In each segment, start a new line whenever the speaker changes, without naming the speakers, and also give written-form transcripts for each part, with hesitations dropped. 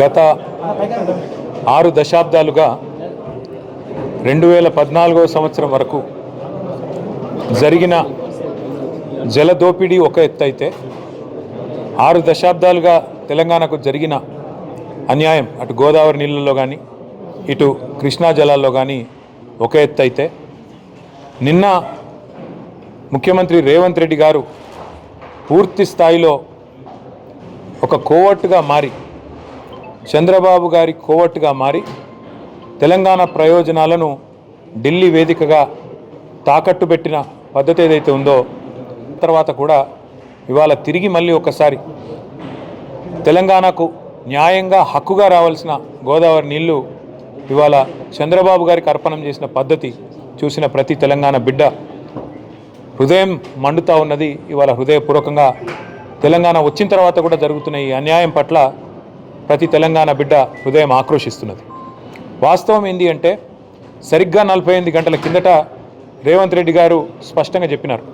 గత 6 దశాబ్దాలుగా 2014వ సంవత్సరం వరకు జరిగిన జలదోపిడీ ఒక ఎత్తు అయితే 6 దశాబ్దాలుగా తెలంగాణకు జరిగిన అన్యాయం అటు గోదావరి నీళ్ళల్లో కానీ ఇటు కృష్ణా జలాల్లో కానీ ఒక ఎత్తు అయితే నిన్న ముఖ్యమంత్రి రేవంత్ రెడ్డి గారు పూర్తి స్థాయిలో ఒక కోవట్టుగా మారి చంద్రబాబు గారి కోవట్టుగా మారి తెలంగాణ ప్రయోజనాలను ఢిల్లీ వేదికగా తాకట్టు పెట్టిన పద్ధతి ఏదైతే ఉందో తర్వాత కూడా ఇవాళ తిరిగి మళ్ళీ ఒకసారి తెలంగాణకు న్యాయంగా హక్కుగా రావాల్సిన గోదావరి నీళ్లు ఇవాళ చంద్రబాబు గారికి అర్పణం చేసిన పద్ధతి చూసిన ప్రతి తెలంగాణ బిడ్డ హృదయం మండుతూ ఉన్నది. ఇవాళ హృదయపూర్వకంగా తెలంగాణ వచ్చిన తర్వాత కూడా జరుగుతున్న ఈ అన్యాయం పట్ల ప్రతి తెలంగాణ బిడ్డ హృదయం ఆక్రోషిస్తున్నది. వాస్తవం ఏంటి అంటే సరిగ్గా 48 గంటల కిందట రేవంత్ రెడ్డి గారు స్పష్టంగా చెప్పినారు,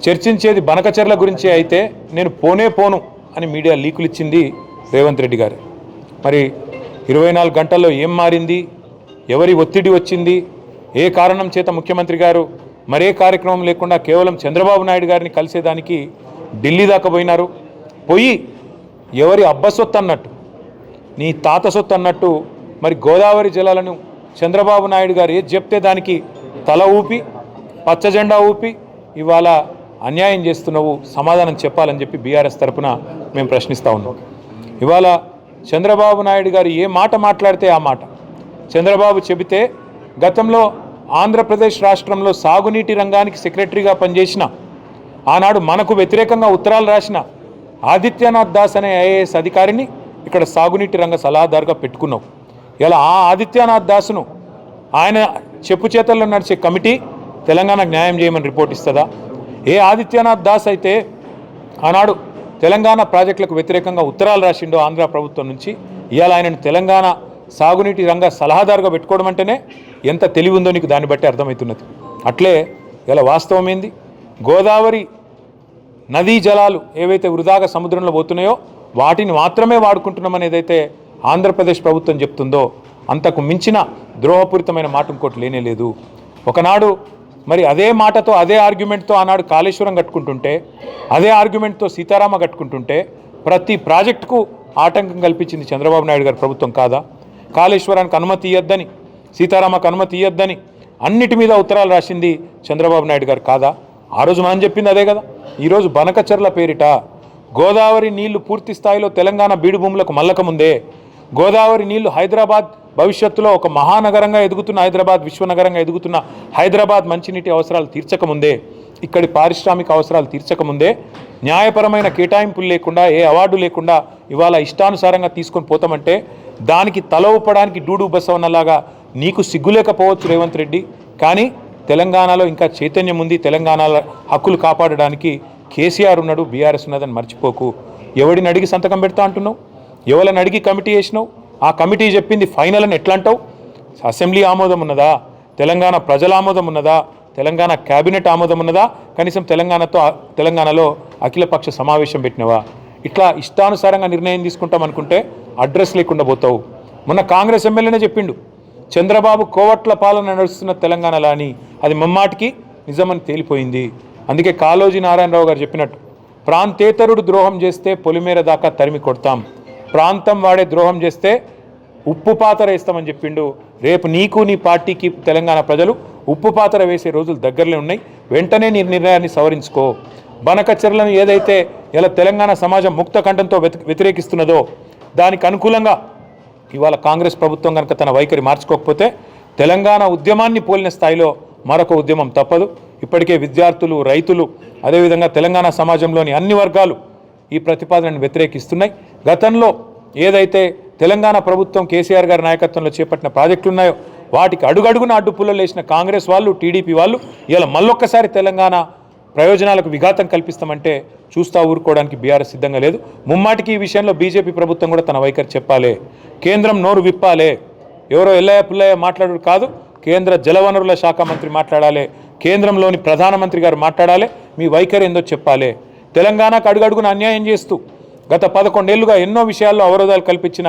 చర్చించేది బనకచెర్ల గురించి అయితే నేను పోను అని మీడియా లీకులు ఇచ్చింది రేవంత్ రెడ్డి గారు. మరి 24 గంటల్లో ఏం మారింది, ఎవరి ఒత్తిడి వచ్చింది, ఏ కారణం చేత ముఖ్యమంత్రి గారు మరే కార్యక్రమం లేకుండా కేవలం చంద్రబాబు నాయుడు గారిని కలిసేదానికి ఢిల్లీ దాకా పోయినారు. పోయి ఎవరి అబ్బ సొత్తు అన్నట్టు, నీ తాత సొత్తు అన్నట్టు మరి గోదావరి జలాలను చంద్రబాబు నాయుడు గారు ఏది చెప్తే దానికి తల ఊపి పచ్చజెండా ఊపి ఇవాళ అన్యాయం చేస్తున్నావు, సమాధానం చెప్పాలని చెప్పి బీఆర్ఎస్ తరఫున మేము ప్రశ్నిస్తూ ఉన్నాం. ఇవాళ చంద్రబాబు నాయుడు గారు ఏ మాట మాట్లాడితే ఆ మాట చంద్రబాబు చెబితే గతంలో ఆంధ్రప్రదేశ్ రాష్ట్రంలో సాగునీటి రంగానికి సెక్రటరీగా పనిచేసిన ఆనాడు మనకు వ్యతిరేకంగా ఉత్తరాలు రాసిన ఆదిత్యనాథ్ దాస్ అనే ఐఏఎస్ అధికారిని ఇక్కడ సాగునీటి రంగ సలహాదారుగా పెట్టుకున్నావు. ఇలా ఆ ఆదిత్యనాథ్ దాస్ను ఆయన చెప్పు చేతల్లో నడిచే కమిటీ తెలంగాణకు న్యాయం చేయమని రిపోర్ట్ ఇస్తుందా? ఏ ఆదిత్యనాథ్ దాస్ అయితే ఆనాడు తెలంగాణ ప్రాజెక్టులకు వ్యతిరేకంగా ఉత్తరాలు రాసిండో ఆంధ్ర ప్రభుత్వం నుంచి, ఇవాళ ఆయనను తెలంగాణ సాగునీటి రంగ సలహాదారుగా పెట్టుకోవడం అంటేనే ఎంత తెలివి ఉందో నీకు దాన్ని బట్టి అర్థమవుతున్నది. అట్లే ఇలా వాస్తవం ఏంది, గోదావరి నదీ జలాలు ఏవైతే వృధాగా సముద్రంలో పోతున్నాయో వాటిని మాత్రమే వాడుకుంటున్నామని ఏదైతే ఆంధ్రప్రదేశ్ ప్రభుత్వం చెప్తుందో అంతకు మించిన ద్రోహపూరితమైన మాట ఇంకోటి లేనే లేదు. ఒకనాడు మరి అదే మాటతో అదే ఆర్గ్యుమెంట్తో ఆనాడు కాళేశ్వరం కట్టుకుంటుంటే, అదే ఆర్గ్యుమెంట్తో సీతారామ కట్టుకుంటుంటే ప్రతి ప్రాజెక్టుకు ఆటంకం కల్పించింది చంద్రబాబు నాయుడు గారి ప్రభుత్వం కాదా? కాళేశ్వరానికి అనుమతి ఇవ్వద్దని, సీతారామకు అనుమతి ఇవ్వద్దని అన్నిటి మీద ఉత్తరాలు రాసింది చంద్రబాబు నాయుడు గారు కాదా? ఆ రోజు మనం చెప్పింది అదే కదా. ఈరోజు బనకచెర్ల పేరిట గోదావరి నీళ్లు పూర్తి స్థాయిలో తెలంగాణ బీడు భూములకు మల్లకముందే, గోదావరి నీళ్లు హైదరాబాద్ భవిష్యత్తులో ఒక మహానగరంగా ఎదుగుతున్న హైదరాబాద్, విశ్వనగరంగా ఎదుగుతున్న హైదరాబాద్ మంచినీటి అవసరాలు తీర్చకముందే, ఇక్కడి పారిశ్రామిక అవసరాలు తీర్చకముందే న్యాయపరమైన కేటాయింపులు లేకుండా ఏ అవార్డు లేకుండా ఇవాళ ఇష్టానుసారంగా తీసుకొని పోతామంటే దానికి తల ఊపడానికి డూడు బసవన్నలాగా నీకు సిగ్గులేకపోవచ్చు రేవంత్ రెడ్డి. కానీ తెలంగాణలో ఇంకా చైతన్యం ఉంది. తెలంగాణలో హక్కులు కాపాడడానికి కేసీఆర్ ఉన్నాడు, బీఆర్ఎస్ ఉన్నదని మర్చిపోకు. ఎవడిని అడిగి సంతకం పెడతా అంటున్నావు? ఎవరిని అడిగి కమిటీ వేసినావు? ఆ కమిటీ చెప్పింది ఫైనల్ అని ఎట్లా అంటావు? అసెంబ్లీ ఆమోదం ఉన్నదా? తెలంగాణ ప్రజల ఆమోదం ఉన్నదా? తెలంగాణ క్యాబినెట్ ఆమోదం ఉన్నదా? కనీసం తెలంగాణలో అఖిలపక్ష సమావేశం పెట్టినవా? ఇట్లా ఇష్టానుసారంగా నిర్ణయం తీసుకుంటాం అనుకుంటే అడ్రస్ లేకుండా పోతావు. మొన్న కాంగ్రెస్ ఎమ్మెల్యేనే చెప్పిండు, చంద్రబాబు కోవట్ల పాలన నడుస్తున్న తెలంగాణలో అని. అది ముమ్మాటికి నిజమని తేలిపోయింది. అందుకే కాళోజీ నారాయణరావు గారు చెప్పినట్టు, ప్రాంతేతరుడు ద్రోహం చేస్తే పొలిమేర దాకా తరిమి కొడతాం, ప్రాంతం వాడే ద్రోహం చేస్తే ఉప్పు పాతర వేస్తామని చెప్పిండు. రేపు నీకు నీ పార్టీకి తెలంగాణ ప్రజలు ఉప్పు పాతర వేసే రోజులు దగ్గరలో ఉన్నాయి. వెంటనే నీ నిర్ణయాన్ని సవరించుకో. బనకచెర్లను ఏదైతే ఇలా తెలంగాణ సమాజం ముక్త కంఠంతో వ్యతిరేకిస్తున్నదో దానికి అనుకూలంగా ఇవాళ కాంగ్రెస్ ప్రభుత్వం కనుక తన వైఖరి మార్చుకోకపోతే తెలంగాణ ఉద్యమాన్ని పోలిన స్థాయిలో మరొక ఉద్యమం తప్పదు. ఇప్పటికే విద్యార్థులు, రైతులు, అదేవిధంగా తెలంగాణ సమాజంలోని అన్ని వర్గాలు ఈ ప్రతిపాదనను వ్యతిరేకిస్తున్నాయి. గతంలో ఏదైతే తెలంగాణ ప్రభుత్వం కేసీఆర్ గారి నాయకత్వంలో చేపట్టిన ప్రాజెక్టులు ఉన్నాయో వాటికి అడుగడుగున అడ్డుపుల్లలు వేసిన కాంగ్రెస్ వాళ్ళు, టీడీపీ వాళ్ళు ఇలా మళ్ళొక్కసారి తెలంగాణ ప్రయోజనాలకు విఘాతం కల్పిస్తామంటే చూస్తా ఊరుకోవడానికి బీఆర్ఎస్ సిద్ధంగా లేదు. ముమ్మాటికి ఈ విషయంలో బీజేపీ ప్రభుత్వం కూడా తన వైఖరి చెప్పాలి. కేంద్రం నోరు విప్పాలి. ఎవరో ఎల్లయ్య పుల్లయ్య మాట్లాడు కాదు, కేంద్ర జలవనరుల శాఖ మంత్రి మాట్లాడాలి, కేంద్రంలోని ప్రధానమంత్రి గారు మాట్లాడాలి, మీ వైఖరి ఏందో చెప్పాలి. తెలంగాణకు అడుగడుగున అన్యాయం చేస్తూ గత 11 ఏళ్లుగా ఎన్నో విషయాల్లో అవరోధాలు కల్పించిన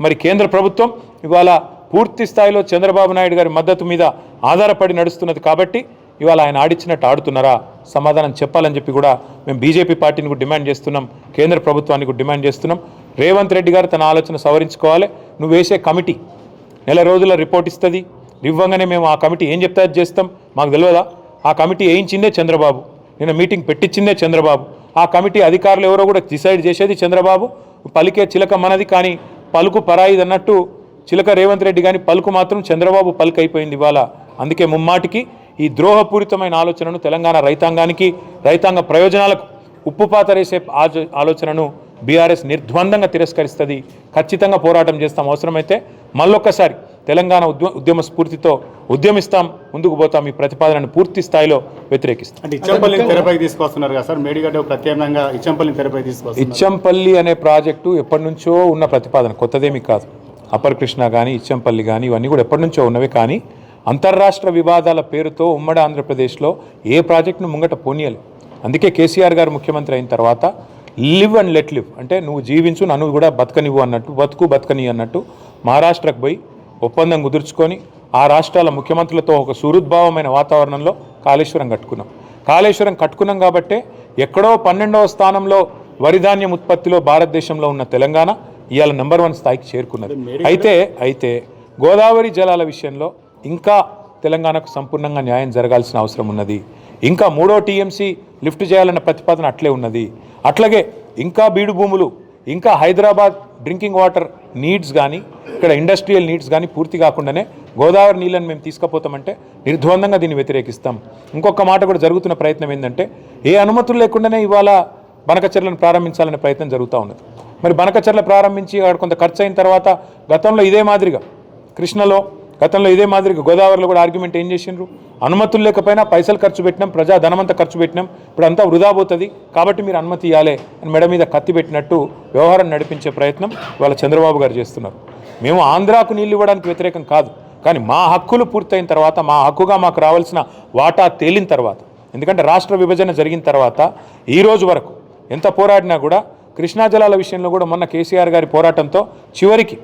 మరి కేంద్ర ప్రభుత్వం ఇవాళ పూర్తి స్థాయిలో చంద్రబాబు నాయుడు గారి మద్దతు మీద ఆధారపడి నడుస్తున్నది కాబట్టి ఇవాళ ఆయన ఆడిచ్చినట్టు ఆడుతున్నారా సమాధానం చెప్పాలని చెప్పి కూడా మేము బీజేపీ పార్టీని కూడా డిమాండ్ చేస్తున్నాం, కేంద్ర ప్రభుత్వాన్ని కూడా డిమాండ్ చేస్తున్నాం. రేవంత్ రెడ్డి గారు తన ఆలోచన సవరించుకోవాలి. నువ్వు వేసే కమిటీ నెల రోజుల రిపోర్ట్ ఇస్తుంది, ఇవ్వగానే మేము ఆ కమిటీ ఏం చెప్తే అది చేస్తాం. మాకు తెలియదా? ఆ కమిటీ వేయించిందే చంద్రబాబు, నిన్న మీటింగ్ పెట్టించిందే చంద్రబాబు. ఆ కమిటీ అధికారులు ఎవరో కూడా డిసైడ్ చేసేది చంద్రబాబు. పలికే చిలక మనది కానీ పలుకు పరాయిది అన్నట్టు చిలక రేవంత్ రెడ్డి కానీ పలుకు మాత్రం చంద్రబాబు పలుకు అయిపోయింది ఇవాళ. అందుకే ముమ్మాటికి ఈ ద్రోహపూరితమైన ఆలోచనను తెలంగాణ రైతాంగానికి, రైతాంగ ప్రయోజనాలకు ఉప్పుపాతరేసే ఆలోచనను బీఆర్ఎస్ నిర్ద్వందంగా తిరస్కరిస్తుంది. ఖచ్చితంగా పోరాటం చేస్తాం. అవసరమైతే మళ్ళొక్కసారి తెలంగాణ ఉద్యమ స్ఫూర్తితో ఉద్యమిస్తాం, ముందుకు పోతాం. ఈ ప్రతిపాదనను పూర్తి స్థాయిలో వ్యతిరేకిస్తాం.
ఇచ్చంపల్లిని తెరపైకి తీసుకొస్తున్నారు కదా సార్, మేడిగడ్డ ప్రత్యేకంగా ఇచ్చంపల్లిని తెరపైకి తీసుకొస్తున్నారు.
ఇచ్చంపల్లి అనే ప్రాజెక్టు ఎప్పటి నుంచో ఉన్న ప్రతిపాదన, కొత్తదేమీ కాదు. అప్పర్ కృష్ణ కానీ ఇచ్చంపల్లి కానీ ఇవన్నీ కూడా ఎప్పటి నుంచో ఉన్నవే. కానీ అంతర్రాష్ట్ర వివాదాల పేరుతో ఉమ్మడి ఆంధ్రప్రదేశ్లో ఏ ప్రాజెక్టును ముంగట పోనీయాలి. అందుకే కేసీఆర్ గారు ముఖ్యమంత్రి అయిన తర్వాత లివ్ అండ్ లెట్ లివ్ అంటే నువ్వు జీవించు, నన్ను కూడా బతకనివ్వు అన్నట్టు, బతకని అన్నట్టు మహారాష్ట్రకు పోయి ఒప్పందం కుదుర్చుకొని ఆ రాష్ట్రాల ముఖ్యమంత్రులతో ఒక సుహృద్భావమైన వాతావరణంలో కాళేశ్వరం కట్టుకున్నాం. కాళేశ్వరం కట్టుకున్నాం కాబట్టే ఎక్కడో 12వ స్థానంలో వరిధాన్యం ఉత్పత్తిలో భారతదేశంలో ఉన్న తెలంగాణ ఇవాళ నెంబర్ 1 స్థాయికి చేరుకున్నది. అయితే గోదావరి జలాల విషయంలో ఇంకా తెలంగాణకు సంపూర్ణంగా న్యాయం జరగాల్సిన అవసరం ఉన్నది. ఇంకా 3వ టీఎంసీ లిఫ్ట్ చేయాలన్న ప్రతిపాదన అట్లే ఉన్నది. అట్లాగే ఇంకా బీడు భూములు, ఇంకా హైదరాబాద్ డ్రింకింగ్ వాటర్ నీడ్స్ కానీ ఇక్కడ ఇండస్ట్రియల్ నీడ్స్ కానీ పూర్తి కాకుండానే గోదావరి నీళ్ళని మేము తీసుకుపోతామంటే నిర్ద్వందంగా దీన్ని వ్యతిరేకిస్తాం. ఇంకొక మాట కూడా జరుగుతున్న ప్రయత్నం ఏంటంటే ఏ అనుమతులు లేకుండానే ఇవాళ బనకచెర్లను ప్రారంభించాలనే ప్రయత్నం జరుగుతూ ఉన్నది. మరి బనకచెర్ల ప్రారంభించి అక్కడ కొంత ఖర్చు అయిన తర్వాత గతంలో ఇదే మాదిరిగా కృష్ణలో, గతంలో ఇదే మాదిరిగా గోదావరిలో కూడా ఆర్గ్యుమెంట్ ఏం చేసిండ్రు, అనుమతులు లేకపోయినా పైసలు ఖర్చు పెట్టినాం, ప్రజా ధనమంతా ఖర్చు పెట్టినాం, ఇప్పుడు అంతా వృధా పోతుంది కాబట్టి మీరు అనుమతి ఇవ్వాలి అని మెడ మీద కత్తి పెట్టినట్టు వ్యవహారం నడిపించే ప్రయత్నం ఇవాళ చంద్రబాబు గారు చేస్తున్నారు. మేము ఆంధ్రాకు నీళ్ళు ఇవ్వడానికి వ్యతిరేకం కాదు, కానీ మా హక్కులు పూర్తయిన తర్వాత, మా హక్కుగా మాకు రావాల్సిన వాటా తేలిన తర్వాత, ఎందుకంటే రాష్ట్ర విభజన జరిగిన తర్వాత ఈ రోజు వరకు ఎంత పోరాడినా కూడా కృష్ణా జలాల విషయంలో కూడా మొన్న కేసీఆర్ గారి పోరాటంతో చివరికి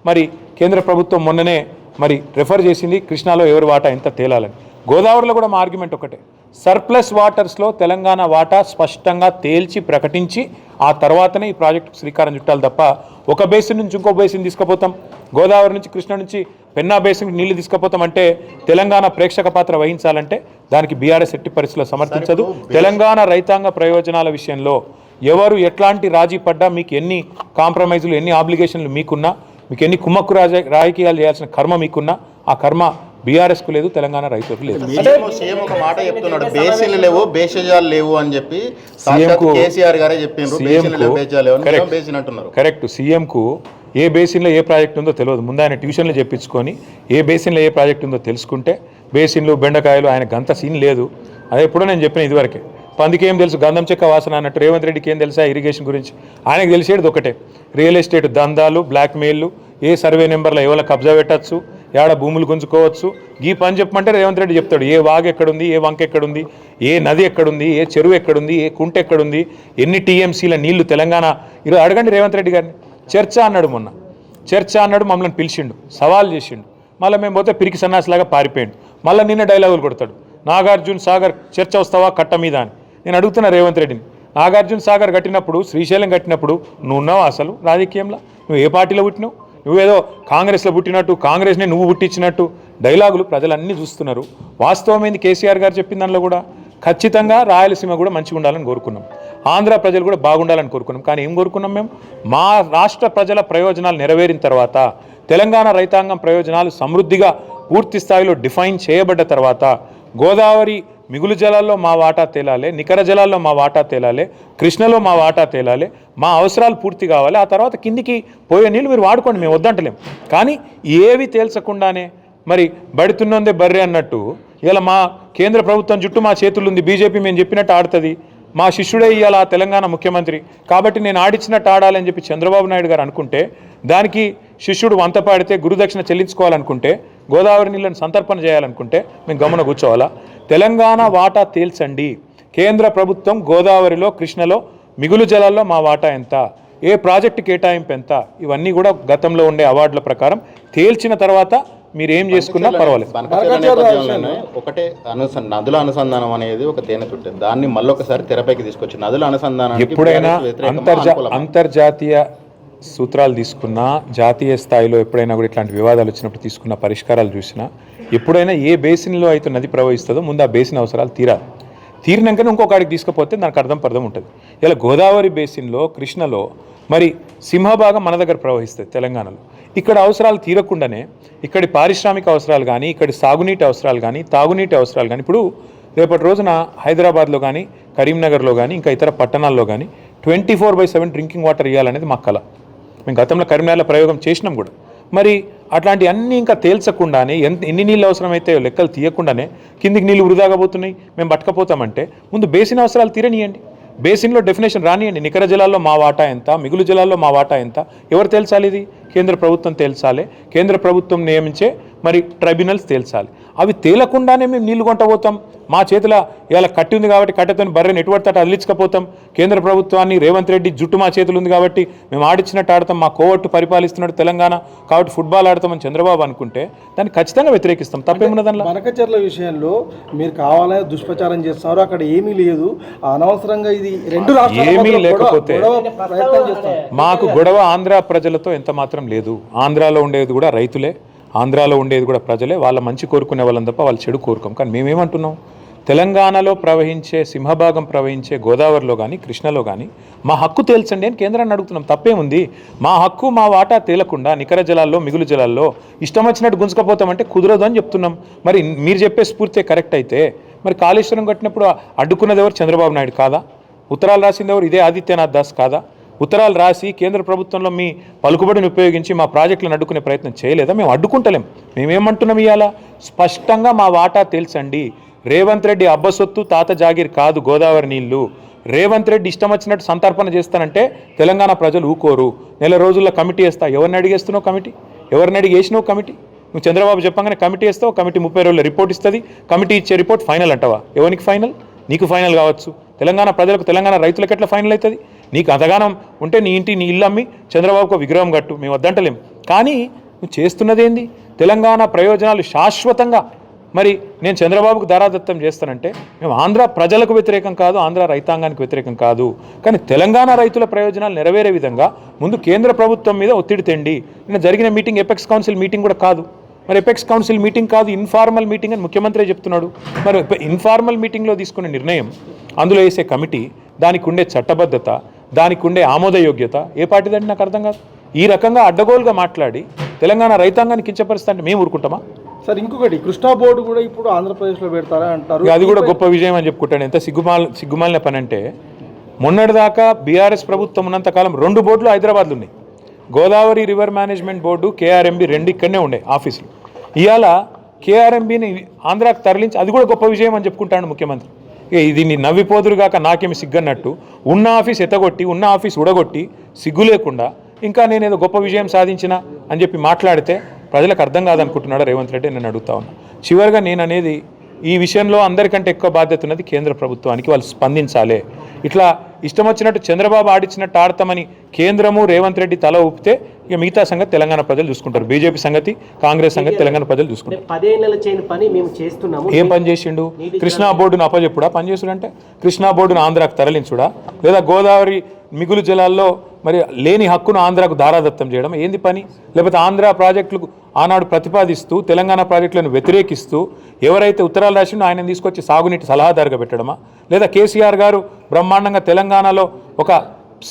మరి కేంద్ర ప్రభుత్వం మొన్ననే మరి రెఫర్ చేసింది కృష్ణాలో ఎవరి వాటా ఎంత తేలాలని. గోదావరిలో కూడా మా ఆర్గ్యుమెంట్ ఒకటే, సర్ప్లస్ వాటర్స్లో తెలంగాణ వాటా స్పష్టంగా తేల్చి ప్రకటించి ఆ తర్వాతనే ఈ ప్రాజెక్టుకు శ్రీకారం చుట్టాలి తప్ప ఒక బేసిన్ నుంచి ఇంకో బేసిన్ తీసుకుపోతాం, గోదావరి నుంచి కృష్ణ నుంచి పెన్నా బేసిన్కి నీళ్లు తీసుకుపోతామంటే తెలంగాణ ప్రేక్షక పాత్ర వహించాలంటే దానికి బీఆర్ఎస్ ఎట్టి పరిస్థితుల్లో సమర్థించదు. తెలంగాణ రైతాంగ ప్రయోజనాల విషయంలో ఎవరు ఎట్లాంటి రాజీ పడ్డా, మీకు ఎన్ని కాంప్రమైజులు, ఎన్ని ఆబ్లిగేషన్లు మీకున్నా, మీకు ఎన్ని కుమ్మక్కు రాజకీయాలు చేయాల్సిన కర్మ మీకున్నా ఆ కర్మ బీఆర్ఎస్కు లేదు, తెలంగాణ రైతులకు లేదు.
సీఎం ఒక మాట చెప్తున్నాడు, బేసిన్లు లేవు, బేసిజాలు లేవు అని చెప్పి కేసీఆర్ గారే చెప్పిండ్రు.
కరెక్ట్. సీఎంకు ఏ బేసిన్లో ఏ ప్రాజెక్ట్ ఉందో తెలియదు. ముందు ఆయన ట్యూషన్లు చెప్పించుకొని ఏ బేసిన్లో ఏ ప్రాజెక్ట్ ఉందో తెలుసుకుంటే, బేసిన్లు బెండకాయలు ఆయన గంత సీన్ లేదు. అదే ఎప్పుడో నేను చెప్పిన ఇదివరకే, పందికి ఏం తెలుసు గంధం చెక్క వాసన అన్నట్టు రేవంత్ రెడ్డికి ఏం తెలుసా ఇరిగేషన్ గురించి? ఆయనకు తెలిసేది ఒకటే, రియల్ ఎస్టేట్ దందాలు, బ్లాక్మెయిల్లు, ఏ సర్వే నెంబర్లో ఎవరో కబ్జా పెట్టచ్చు, ఏడ భూములు గుంజుకోవచ్చు. ఈ పని చెప్పమంటే రేవంత్ రెడ్డి చెప్తాడు. ఏ వాగు ఎక్కడుంది, ఏ వంక ఎక్కడుంది, ఏ నది ఎక్కడుంది, ఏ చెరువు ఎక్కడుంది, ఏ కుంట ఎక్కడుంది, ఎన్ని టీఎంసీల నీళ్లు తెలంగాణ. ఈరోజు అడగండి రేవంత్ రెడ్డి గారిని. చర్చ అన్నాడు, మొన్న చర్చ అన్నాడు, మమ్మల్ని పిలిచిండు, సవాల్ చేసిండు. మళ్ళీ మేము పోతే పిరికి సన్నాసిలాగా పారిపోయిండు. మళ్ళీ నిన్న డైలాగులు కొడతాడు, నాగార్జున సాగర్ చర్చ వస్తావా కట్ట మీద అని. నేను అడుగుతున్నా రేవంత్ రెడ్డిని, నాగార్జున సాగర్ కట్టినప్పుడు, శ్రీశైలం కట్టినప్పుడు నువ్వు ఉన్నావు అసలు రాజకీయంలో? నువ్వు ఏ పార్టీలో పుట్టినావు? నువ్వేదో కాంగ్రెస్లో పుట్టినట్టు, కాంగ్రెస్ని నువ్వు పుట్టించినట్టు డైలాగులు ప్రజలన్నీ చూస్తున్నారు. వాస్తవమైంది కేసీఆర్ గారు చెప్పిన దానిలో కూడా ఖచ్చితంగా రాయలసీమ కూడా మంచిగా ఉండాలని కోరుకున్నాం, ఆంధ్ర ప్రజలు కూడా బాగుండాలని కోరుకున్నాం. కానీ ఏం కోరుకున్నాం మేము? మా రాష్ట్ర ప్రజల ప్రయోజనాలు నెరవేరిన తర్వాత, తెలంగాణ రైతాంగం ప్రయోజనాలు సమృద్ధిగా పూర్తి స్థాయిలో డిఫైన్ చేయబడ్డ తర్వాత, గోదావరి మిగులు జలాల్లో మా వాటా తేలాలి, నికర జలాల్లో మా వాటా తేలాలి, కృష్ణలో మా వాటా తేలాలి, మా అవసరాలు పూర్తి కావాలి. ఆ తర్వాత కిందికి పోయే నీళ్ళు మీరు వాడుకోండి, మేము వద్దంటలేం. కానీ ఏవి తేల్చకుండానే మరి బడితున్నదే బర్రె అన్నట్టు ఇలా మా కేంద్ర ప్రభుత్వం చుట్టూ మా చేతులు ఉంది, బీజేపీ మేము చెప్పినట్టు ఆడుతుంది, మా శిష్యుడే ఇవాళ తెలంగాణ ముఖ్యమంత్రి కాబట్టి నేను ఆడిచ్చినట్టు ఆడాలని చెప్పి చంద్రబాబు నాయుడు గారు అనుకుంటే, దానికి శిష్యుడు వంత పాడితే గురుదక్షిణ చెల్లించుకోవాలనుకుంటే, గోదావరి నీళ్ళని సంతర్పణ చేయాలనుకుంటే మేము గమన కూర్చోవాలా? తెలంగాణ వాటా తేల్చండి. కేంద్ర ప్రభుత్వం గోదావరిలో, కృష్ణలో మిగులు జలాల్లో మా వాటా ఎంత, ఏ ప్రాజెక్టు కేటాయింపు ఎంత, ఇవన్నీ కూడా గతంలో ఉండే అవార్డుల ప్రకారం తేల్చిన తర్వాత మీరు ఏం చేసుకున్నా పర్వాలేదు.
నేపథ్యంలోనే ఒకటే నదుల అనుసంధానం అనేది ఒక తేనె చుట్టే, దాన్ని మళ్ళొకసారి తెరపైకి తీసుకొచ్చి నదుల అనుసంధానం
ఎప్పుడైనా అంతర్జాతీయ సూత్రాలు తీసుకున్నా, జాతీయ స్థాయిలో ఎప్పుడైనా కూడా ఇట్లాంటి వివాదాలు వచ్చినప్పుడు తీసుకున్న పరిష్కారాలు చూసినా, ఎప్పుడైనా ఏ బేసిన్లో అయితే నది ప్రవహిస్తుందో ముందు ఆ బేసిన్ అవసరాలు తీరినాకనే ఇంకొకడికి తీసుకుపోతే దానికి అర్థం ఉంటుంది. ఇలా గోదావరి బేసిన్లో, కృష్ణలో మరి సింహభాగం మన దగ్గర ప్రవహిస్తుంది తెలంగాణలో. ఇక్కడ అవసరాలు తీరకుండానే ఇక్కడి పారిశ్రామిక అవసరాలు కానీ, ఇక్కడి సాగునీటి అవసరాలు కానీ, తాగునీటి అవసరాలు కానీ, ఇప్పుడు రేపటి రోజున హైదరాబాద్లో కానీ, కరీంనగర్లో కానీ, ఇంకా ఇతర పట్టణాల్లో కానీ 24/7 డ్రింకింగ్ వాటర్ ఇవ్వాలనేది మా కళ. మేము గతంలో కరీంనగర్లో ప్రయోగం చేసినాం కూడా. మరి అట్లాంటి అన్నీ ఇంకా తేల్చకుండానే ఎన్ని నీళ్ళు అవసరమైతే లెక్కలు తీయకుండానే కిందికి నీళ్ళు వృధాగా పోతున్నాయి, మేము పట్టుకపోతామంటే ముందు బేసిన్ అవసరాలు తీరనియండి. బేసిన్లో డెఫినేషన్ రానియండి. నికర జలాల్లో మా వాటా ఎంత, మిగులు జలాల్లో మా వాటా ఎంత, ఎవరు తేల్చాలి? ఇది కేంద్ర ప్రభుత్వం తేల్చాలి. కేంద్ర ప్రభుత్వం నియమించే మరి ట్రైబ్యునల్స్ తేల్చాలి. అవి తేలకుండానే మేము నీళ్లు కొంటపోతాం. మా చేతిలో ఇలా కట్టి ఉంది కాబట్టి కట్టెతో బర్రెని ఎటువంటి తట అదిలించకపోతాం. కేంద్ర ప్రభుత్వాన్ని రేవంత్ రెడ్డి జుట్టు మా చేతులు ఉంది కాబట్టి మేము ఆడిచ్చినట్టు ఆడతాం, మా కోవట్టు పరిపాలిస్తున్నాడు తెలంగాణ కాబట్టి ఫుట్బాల్ ఆడతామని చంద్రబాబు అనుకుంటే దాన్ని ఖచ్చితంగా వ్యతిరేకిస్తాం. తప్పేమున్న దానిలో?
బనకచెర్ల విషయంలో మీరు కావాలని దుష్ప్రచారం చేస్తున్నారు, అక్కడ ఏమీ లేదు, అనవసరంగా ఇది రెండు రాష్ట్రాలు
ఏమీ లేకపోతే మాకు గొడవ ఆంధ్ర ప్రజలతో ఎంత మాత్రం లేదు. ఆంధ్రాలో ఉండేది కూడా రైతులే, ఆంధ్రాలో ఉండేది కూడా ప్రజలే. వాళ్ళ మంచి కోరుకునే వాళ్ళని తప్ప వాళ్ళు చెడు కోరుకోం. కానీ మేమేమంటున్నాం, తెలంగాణలో ప్రవహించే సింహభాగం ప్రవహించే గోదావరిలో కానీ, కృష్ణలో కానీ మా హక్కు తేల్చండి అని కేంద్రాన్ని అడుగుతున్నాం. తప్పేముంది? మా హక్కు మా వాటా తేలకుండా నికర జలాల్లో, మిగులు జలాల్లో ఇష్టం వచ్చినట్టు గుంజుకపోతామంటే కుదరదు అని చెప్తున్నాం. మరి మీరు చెప్పే స్ఫూర్తి కరెక్ట్ అయితే మరి కాళేశ్వరం కట్టినప్పుడు అడ్డుకున్నది ఎవరు? చంద్రబాబు నాయుడు కాదా? ఉత్తరాలు రాసింది ఎవరు? ఇదే ఆదిత్యనాథ్ దాస్ కాదా? ఉత్తరాలు రాసి కేంద్ర ప్రభుత్వంలో మీ పలుకుబడిని ఉపయోగించి మా ప్రాజెక్టులను అడ్డుకునే ప్రయత్నం చేయలేదా? మేము అడ్డుకుంటలేం. మేమేమంటున్నాం ఇవాళ స్పష్టంగా మా వాటా తేల్చండి. రేవంత్ రెడ్డి అబ్బసొత్తు తాత జాగీర్ కాదు గోదావరి నీళ్లు. రేవంత్ రెడ్డి ఇష్టం వచ్చినట్టు సంతర్పణ చేస్తానంటే తెలంగాణ ప్రజలు ఊకోరు. నెల రోజుల్లో కమిటీ వేస్తా. ఎవరిని అడిగేస్తున్నావు కమిటీ? ఎవరిని అడిగేసినావు కమిటీ? నువ్వు చంద్రబాబు చెప్పగానే కమిటీ వేస్తావు, కమిటీ 30 రోజుల్లో రిపోర్ట్ ఇస్తుంది. కమిటీ ఇచ్చే రిపోర్ట్ ఫైనల్ అంటావా? ఎవరికి ఫైనల్? నీకు ఫైనల్ కావచ్చు, తెలంగాణ ప్రజలకు, తెలంగాణ రైతులకు ఎట్లా ఫైనల్ అవుతుంది? నీకు అదగానం ఉంటే నీ ఇంటి నీ ఇల్లు అమ్మి చంద్రబాబుకు విగ్రహం కట్టు, మేము వద్దంటలేం. కానీ నువ్వు చేస్తున్నదేంది? తెలంగాణ ప్రయోజనాలు శాశ్వతంగా మరి నేను చంద్రబాబుకు దారాదత్తం చేస్తానంటే మేము ఆంధ్ర ప్రజలకు వ్యతిరేకం కాదు, ఆంధ్ర రైతాంగానికి వ్యతిరేకం కాదు. కానీ తెలంగాణ రైతుల ప్రయోజనాలు నెరవేరే విధంగా ముందు కేంద్ర ప్రభుత్వం మీద ఒత్తిడి తెండి. నిన్న జరిగిన మీటింగ్ ఎపెక్స్ కౌన్సిల్ మీటింగ్ కూడా కాదు. మరి ఎపెక్స్ కౌన్సిల్ మీటింగ్ కాదు, ఇన్ఫార్మల్ మీటింగ్ అని ముఖ్యమంత్రి చెప్తున్నాడు. మరి ఇన్ఫార్మల్ మీటింగ్లో తీసుకునే నిర్ణయం, అందులో వేసే కమిటీ, దానికి ఉండే చట్టబద్ధత, దానికి ఉండే ఆమోదయోగ్యత ఏ పార్టీదంటే నాకు అర్థం కాదు. ఈ రకంగా అడ్డగోలుగా మాట్లాడి తెలంగాణ రైతాంగాన్ని కించపరుస్తా అంటే మేము ఊరుకుంటామా?
సార్ ఇంకొకటి, కృష్ణా బోర్డు కూడా ఇప్పుడు ఆంధ్రప్రదేశ్లో పెడతారా అంటారు.
అది కూడా గొప్ప విజయం అని చెప్పుకుంటాను. ఎంత సిగ్గుమాలిన పని అంటే, మొన్నటిదాకా బీఆర్ఎస్ ప్రభుత్వం ఉన్నంతకాలం 2 బోర్డులు హైదరాబాద్లో ఉన్నాయి. Godavari river management board, KRMB 2 ఇక్కడనే ఉండే ఆఫీసులు. ఇవాళ కేఆర్ఎంబిని ఆంధ్రాకు తరలించి అది కూడా గొప్ప విజయం అని చెప్పుకుంటాడు ముఖ్యమంత్రి. ఇది నీ నవ్విపోదురుగాక నాకేమి సిగ్గన్నట్టు ఉన్న ఆఫీస్ ఎత్తగొట్టి, ఉన్న ఆఫీస్ ఉడగొట్టి సిగ్గు లేకుండా ఇంకా నేనేదో గొప్ప విజయం సాధించిన అని చెప్పి మాట్లాడితే ప్రజలకు అర్థం కాదనుకుంటున్నాడు రేవంత్ రెడ్డి. నేను అడుగుతా ఉన్నా. చివరిగా నేను అనేది, ఈ విషయంలో అందరికంటే ఎక్కువ బాధ్యత ఉన్నది కేంద్ర ప్రభుత్వానికి. వాళ్ళు స్పందించాలి. ఇట్లా ఇష్టం వచ్చినట్టు చంద్రబాబు ఆడిచ్చినట్టు ఆడతామని కేంద్రము రేవంత్ రెడ్డి తల ఊపితే ఇక మిగతా సంగతి తెలంగాణ ప్రజలు చూసుకుంటారు. బీజేపీ సంగతి, కాంగ్రెస్ సంగతి తెలంగాణ ప్రజలు చూసుకుంటారు.
10 ఏళ్ల చేయని పని మేము చేస్తున్నాము.
ఏం పని చేసిండు? కృష్ణా బోర్డును అప్పచెప్పుడా? పని చేసుడంటే కృష్ణా బోర్డును ఆంధ్రాకు తరలించుడా? లేదా గోదావరి మిగులు జలాల్లో మరి లేని హక్కును ఆంధ్రాకు దారాదత్తం చేయడం ఏంది పని? లేకపోతే ఆంధ్ర ప్రాజెక్టులకు ఆనాడు ప్రతిపాదిస్తూ తెలంగాణ ప్రాజెక్టులను వ్యతిరేకిస్తూ ఎవరైతే ఉత్తరాలు రాసిండో ఆయన తీసుకొచ్చి సాగునీటి సలహాదారుగా పెట్టడమా? లేదా కేసీఆర్ గారు బ్రహ్మాండంగా తెలంగాణలో ఒక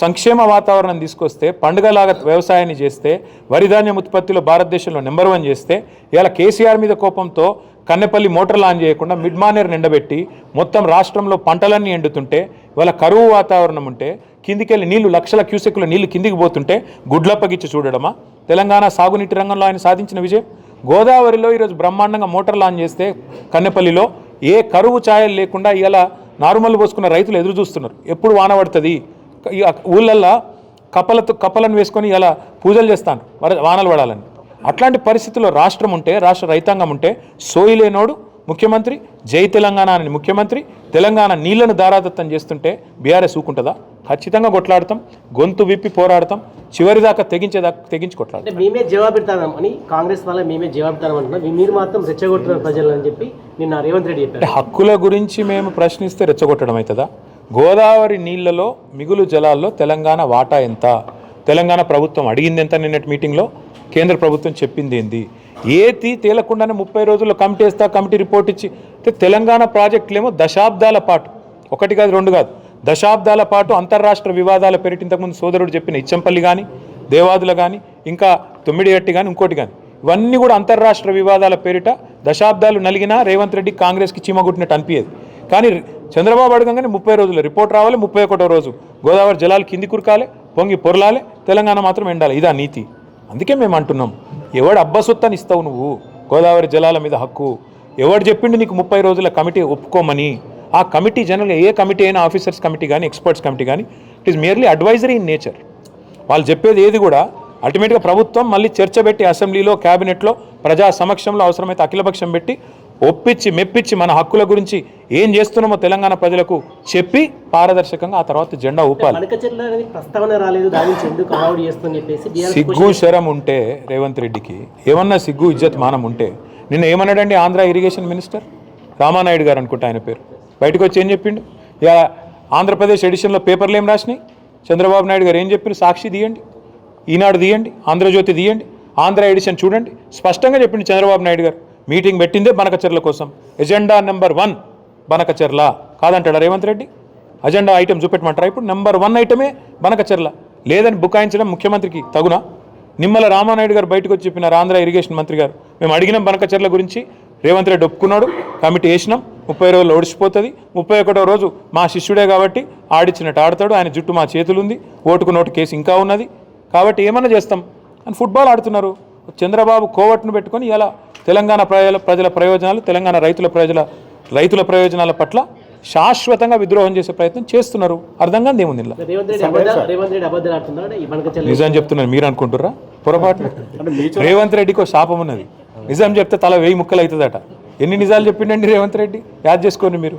సంక్షేమ వాతావరణం తీసుకొస్తే, పండుగలాగా వ్యవసాయాన్ని చేస్తే, వరిధాన్యం ఉత్పత్తిలో భారతదేశంలో నెంబర్ 1 చేస్తే, ఇలా కేసీఆర్ మీద కోపంతో కన్నెపల్లి మోటార్లు ఆన్ చేయకుండా మిడ్ మానేర్ నిండబెట్టి మొత్తం రాష్ట్రంలో పంటలన్నీ ఎండుతుంటే, ఇవాళ కరువు వాతావరణం ఉంటే, కిందికెళ్ళి నీళ్లు లక్షల క్యూసెక్కుల నీళ్లు కిందికి పోతుంటే గుడ్లప్పగిచ్చి చూడడమా తెలంగాణ సాగునీటి రంగంలో ఆయన సాధించిన విజయం? గోదావరిలో ఈరోజు బ్రహ్మాండంగా మోటార్లు ఆన్ చేస్తే కన్నెపల్లిలో ఏ కరువు ఛాయలు లేకుండా ఇలా నారుమల్లు పోసుకున్న రైతులు ఎదురు చూస్తున్నారు. ఎప్పుడు వాన పడుతుంది? ఊళ్ళల్లో కప్పలను వేసుకొని ఇలా పూజలు చేస్తాను వానలు పడాలని. అట్లాంటి పరిస్థితుల్లో రాష్ట్రం ఉంటే, రాష్ట్ర రైతాంగం ఉంటే, సోయిలేనోడు ముఖ్యమంత్రి, జై తెలంగాణ అని ముఖ్యమంత్రి తెలంగాణ నీళ్లను దారాదత్తం చేస్తుంటే బీఆర్ఎస్ ఊకుంటుందా? ఖచ్చితంగా కొట్లాడతాం, గొంతు విప్పి పోరాడతాం, చివరిదాకా తెగించి కొట్లాడతాం.
అంటే మేమే జవాబిడతాం అని కాంగ్రెస్ వల్ల మేమే జవాబిడతాం అంటున్నాం, మీరు మాత్రం రెచ్చగొడుతున్నారు ప్రజలు అని చెప్పి నిన్న రేవంత్ రెడ్డి చెప్పారు.
అంటే హక్కుల గురించి మేము ప్రశ్నిస్తే రెచ్చగొట్టడం అవుతుందా? గోదావరి నీళ్లలో మిగులు జలాల్లో తెలంగాణ వాటా ఎంత, తెలంగాణ ప్రభుత్వం అడిగింది ఎంత, నిన్నటి మీటింగ్లో కేంద్ర ప్రభుత్వం చెప్పింది ఏంది, ఏది తేలకుండానే 30 రోజుల్లో కమిటీ వేస్తా, కమిటీ రిపోర్ట్ ఇచ్చి తెలంగాణ ప్రాజెక్టులేమో దశాబ్దాల పాటు, ఒకటి కాదు రెండు కాదు, దశాబ్దాల పాటు అంతర్రాష్ట్ర వివాదాల పేరిట ఇంతకుముందు సోదరుడు చెప్పిన ఇచ్చంపల్లి కానీ, దేవాదుల కానీ, ఇంకా తొమ్మిడిగట్టి కానీ, ఇంకోటి కానీ, ఇవన్నీ కూడా అంతర్రాష్ట్ర వివాదాల పేరిట దశాబ్దాలు నలిగినా రేవంత్ రెడ్డి కాంగ్రెస్కి చీమగుట్టినట్టు అనిపించేది. కానీ చంద్రబాబు అడగంగానే 30 రోజులు రిపోర్ట్ రావాలి, 31వ రోజు గోదావరి జలాలు కింది కురకాలి, పొంగి పొరలాలి, తెలంగాణ మాత్రం ఎండాలి. ఇదా నీతి. అందుకే మేము అంటున్నాం, ఎవడు అబ్బసొత్తని ఇస్తావు నువ్వు గోదావరి జలాల మీద హక్కు? ఎవడు చెప్పిండు నీకు 30 రోజుల కమిటీ ఒప్పుకోమని? ఆ కమిటీ జనరల్గా ఏ కమిటీ అయినా, ఆఫీసర్స్ కమిటీ కానీ, ఎక్స్పర్ట్స్ కమిటీ కానీ, it is merely advisory in nature. వాళ్ళు చెప్పేది ఏది కూడా అల్టిమేట్గా ప్రభుత్వం మళ్ళీ చర్చ పెట్టి అసెంబ్లీలో, క్యాబినెట్లో, ప్రజా సమక్షంలో అవసరమైతే అఖిలపక్షం పెట్టి ఒప్పించి మెప్పించి మన హక్కుల గురించి ఏం చేస్తున్నామో తెలంగాణ ప్రజలకు చెప్పి పారదర్శకంగా ఆ తర్వాత జెండా ఊపాలి.
ప్రస్తావన రాలేదు, దాని నుంచి ఎందుకు అలౌడ్ చేస్తుందని చెప్పేసి
సిగ్గు శరం ఉంటే రేవంత్ రెడ్డికి, ఏమన్నా సిగ్గు ఇజ్జత్ మానం ఉంటే, నిన్న ఏమన్నాడండి ఆంధ్ర ఇరిగేషన్ మినిస్టర్ రామానాయుడు గారు అనుకుంటా ఆయన పేరు, బయటకు వచ్చి ఏం చెప్పిండు? ఇక ఆంధ్రప్రదేశ్ ఎడిషన్లో పేపర్లు ఏం రాసినాయి, చంద్రబాబు నాయుడు గారు ఏం చెప్పారు? సాక్షి తీయండి, ఈనాడు తీయండి, ఆంధ్రజ్యోతి తీయండి, ఆంధ్ర ఎడిషన్ చూడండి, స్పష్టంగా చెప్పిండు చంద్రబాబు నాయుడు గారు. మీటింగ్ పెట్టిందే బనకచెర్ల కోసం, ఎజెండా నెంబర్ 1 బనకచెర్ల కాదంటాడా రేవంత్ రెడ్డి? అజెండా ఐటమ్ చూపెట్టమంటారా? ఇప్పుడు నెంబర్ 1 ఐటమే బనకచెర్ల. లేదని బుకాయించడం ముఖ్యమంత్రికి తగునా? నిమ్మల రామానాయుడు గారు బయటకు వచ్చి చెప్పినారు, ఆంధ్ర ఇరిగేషన్ మంత్రి గారు, మేము అడిగినాం బనకచెర్ల గురించి, రేవంత్ రెడ్డి ఒప్పుకున్నాడు, కమిటీ వేసినాం, 30 రోజులు ఒడిచిపోతుంది, 31వ రోజు మా శిష్యుడే కాబట్టి ఆడిచ్చినట్టు ఆడతాడు, ఆయన జుట్టు మా చేతులు ఉంది, ఓటుకు నోటు కేసు ఇంకా ఉన్నది, కాబట్టి ఏమన్నా చేస్తాం అని ఫుట్బాల్ ఆడుతున్నారు. చంద్రబాబు కోవట్ను పెట్టుకొని ఇలా తెలంగాణ ప్రజల ప్రయోజనాలు, తెలంగాణ రైతుల ప్రయోజనాల పట్ల శాశ్వతంగా విద్రోహం చేసే ప్రయత్నం చేస్తున్నారు. అర్థం కాదు ఏముంది ఇలా. నిజం చెప్తున్నారు మీరు అనుకుంటుర్రా? పొరపాటు. రేవంత్ రెడ్డికి ఒక శాపం ఉన్నది, నిజం చెప్తే తల 1000 ముక్కలు అవుతుందట. ఎన్ని నిజాలు చెప్పిండండి రేవంత్ రెడ్డి? యాద్ చేసుకోండి మీరు.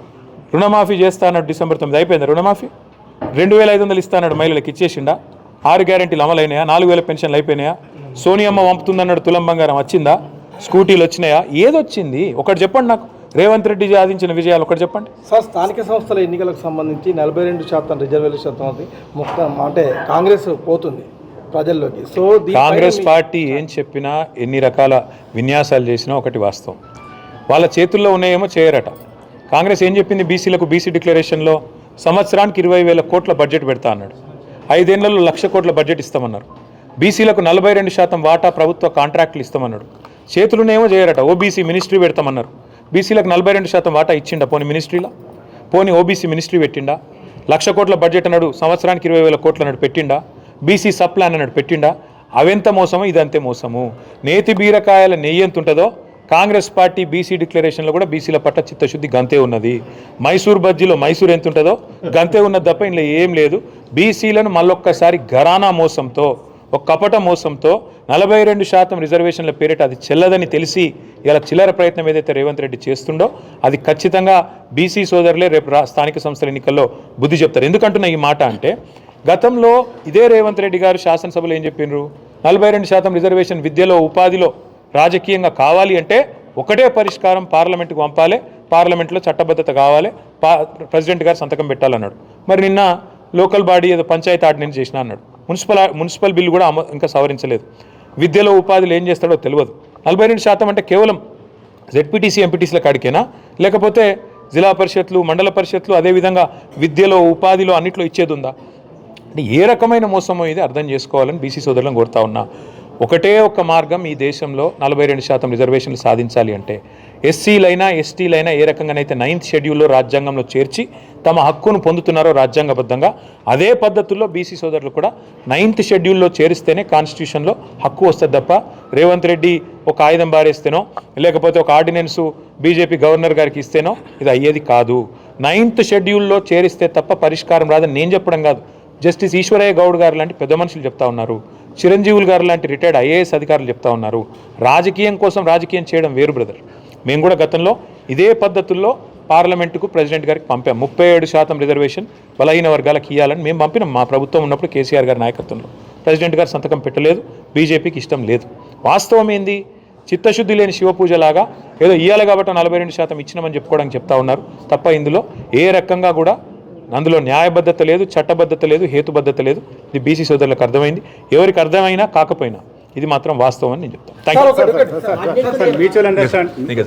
రుణమాఫీ చేస్తా అన్నాడు December 9, అయిపోయిందా రుణమాఫీ? 2500 ఇస్తా అన్నాడు, మహిళలకు ఇచ్చేసిండా? 6 గ్యారెంటీలు అమలైనాయా? 4000 పెన్షన్లు అయిపోయినాయా? సోనియమ్మ పంపుతుందన్నాడు తులం బంగారం వచ్చిందా? స్కూటీలు వచ్చినాయా? ఏదొచ్చింది ఒకటి చెప్పండి నాకు. రేవంత్ రెడ్డి సాధించిన విజయాలు ఒకటి చెప్పండి
సార్. స్థానిక సంస్థల ఎన్నికలకు సంబంధించి 42% రిజర్వేషన్ మొత్తం అంటే కాంగ్రెస్ పోతుంది ప్రజల్లోకి. సో
కాంగ్రెస్ పార్టీ ఏం చెప్పినా, ఎన్ని రకాల విన్యాసాలు చేసినా ఒకటి వాస్తవం, వాళ్ళ చేతుల్లో ఉన్నాయేమో చేయరట. కాంగ్రెస్ ఏం చెప్పింది? బీసీలకు బీసీ డిక్లరేషన్లో సంవత్సరానికి 20,000 కోట్ల బడ్జెట్ పెడతా అన్నాడు. 5 ఏళ్లలో 1,00,000 కోట్ల బడ్జెట్ ఇస్తామన్నారు. బీసీలకు 42% వాటా ప్రభుత్వ కాంట్రాక్టులు ఇస్తామన్నాడు. చేతులునేమో చేయరట. OBC ministry పెడతామన్నారు. బీసీలకు 42% వాటా ఇచ్చిండా? పోనీ మినిస్ట్రీలో, పోనీ ఓబీసీ మినిస్ట్రీ పెట్టిండా? 1,00,000 కోట్ల బడ్జెట్ అన్నాడు, సంవత్సరానికి 20,000 కోట్లు అన్నాడు, పెట్టిండా? బీసీ సబ్ ప్లాన్ అన్నాడు, పెట్టిండా? అవెంత మోసమో ఇదంతే మోసము. నేతి బీరకాయల నెయ్యి ఎంత ఉంటుందో కాంగ్రెస్ పార్టీ బీసీ డిక్లరేషన్లో కూడా బీసీల పట్ల చిత్తశుద్ధి గంతే ఉన్నది. మైసూర్ బజ్జీలో మైసూర్ ఎంత ఉంటుందో గంతే ఉన్నది తప్ప ఇందులో ఏం లేదు. బీసీలను మళ్ళొక్కసారి ఘరానా మోసంతో, ఒక కపట మోసంతో 42% రిజర్వేషన్ల పేరిట అది చెల్లదని తెలిసి ఇలా చిల్లర ప్రయత్నం ఏదైతే రేవంత్ రెడ్డి చేస్తుండో అది ఖచ్చితంగా బీసీ సోదరులే రేపు స్థానిక సంస్థల ఎన్నికల్లో బుద్ధి చెప్తారు. ఎందుకంటున్నా ఈ మాట అంటే, గతంలో ఇదే రేవంత్ రెడ్డి గారు శాసనసభలో ఏం చెప్పినారు? 42% రిజర్వేషన్ విద్యలో, ఉపాధిలో, రాజకీయంగా కావాలి అంటే ఒకటే పరిష్కారం, పార్లమెంటుకు పంపాలి, పార్లమెంట్లో చట్టబద్ధత కావాలి, ప్రెసిడెంట్ గారు సంతకం పెట్టాలన్నాడు. మరి నిన్న లోకల్ బాడీ ఏదో పంచాయతీ ఆర్డినెన్స్ చేసినా అన్నాడు. మున్సిపల్ బిల్లు కూడా ఇంకా సవరించలేదు. విద్యలో, ఉపాధిలో ఏం చేస్తాడో తెలియదు. 42% అంటే కేవలం జెడ్పీటీసీ, ఎంపీటీసీల కాడికేనా, లేకపోతే జిల్లా పరిషత్లు, మండల పరిషత్లు, అదేవిధంగా విద్యలో, ఉపాధిలో అన్నిట్లో ఇచ్చేది ఉందా? అంటే ఏ రకమైన మోసమో ఇది అర్థం చేసుకోవాలని బీసీ సోదరులను కోరుతా ఉన్నా. ఒకటే ఒక మార్గం ఈ దేశంలో 42% రిజర్వేషన్లు సాధించాలి అంటే, ఎస్సీలైనా ఎస్టీలైనా ఏ రకంగానైతే 9th షెడ్యూల్లో రాజ్యాంగంలో చేర్చి తమ హక్కును పొందుతున్నారో రాజ్యాంగబద్ధంగా, అదే పద్ధతుల్లో బీసీ సోదరులు కూడా 9th షెడ్యూల్లో చేరిస్తేనే కాన్స్టిట్యూషన్లో హక్కు వస్తుంది తప్ప రేవంత్ రెడ్డి ఒక ఆయుధం బారేస్తేనో, లేకపోతే ఒక ఆర్డినెన్సు బీజేపీ గవర్నర్ గారికి ఇస్తేనో ఇది అయ్యేది కాదు. 9th షెడ్యూల్లో చేరిస్తే తప్ప పరిష్కారం రాదని నేను చెప్పడం కాదు, జస్టిస్ ఈశ్వరయ్య గౌడ్ గారు లాంటి పెద్ద మనుషులు చెప్తా ఉన్నారు, చిరంజీవులు గారు లాంటి రిటైర్డ్ ఐఏఎస్ అధికారులు చెప్తా ఉన్నారు. రాజకీయం కోసం రాజకీయం చేయడం వేరు బ్రదర్. మేము కూడా గతంలో ఇదే పద్ధతుల్లో పార్లమెంటుకు ప్రెసిడెంట్ గారికి పంపాం. 37% రిజర్వేషన్ బలహీన వర్గాలకు ఇవ్వాలని మేము పంపినాం. మా ప్రభుత్వం ఉన్నప్పుడు కేసీఆర్ గారి నాయకత్వంలో ప్రెసిడెంట్ గారు సంతకం పెట్టలేదు. బీజేపీకి ఇష్టం లేదు. వాస్తవం ఏంది? చిత్తశుద్ధి లేని శివపూజలాగా ఏదో ఇవ్వాలి కాబట్టి 42% ఇచ్చినామని చెప్పుకోవడానికి చెప్తా ఉన్నారు తప్ప ఇందులో ఏ రకంగా కూడా అందులో న్యాయబద్ధత లేదు, చట్టబద్ధత లేదు, హేతుబద్ధత లేదు. ఇది బీసీ సోదరులకు అర్థమైంది. ఎవరికి అర్థమైనా కాకపోయినా ఇది మాత్రం వాస్తవం అని నేను చెప్తాను. Thank you.
Mutual understanding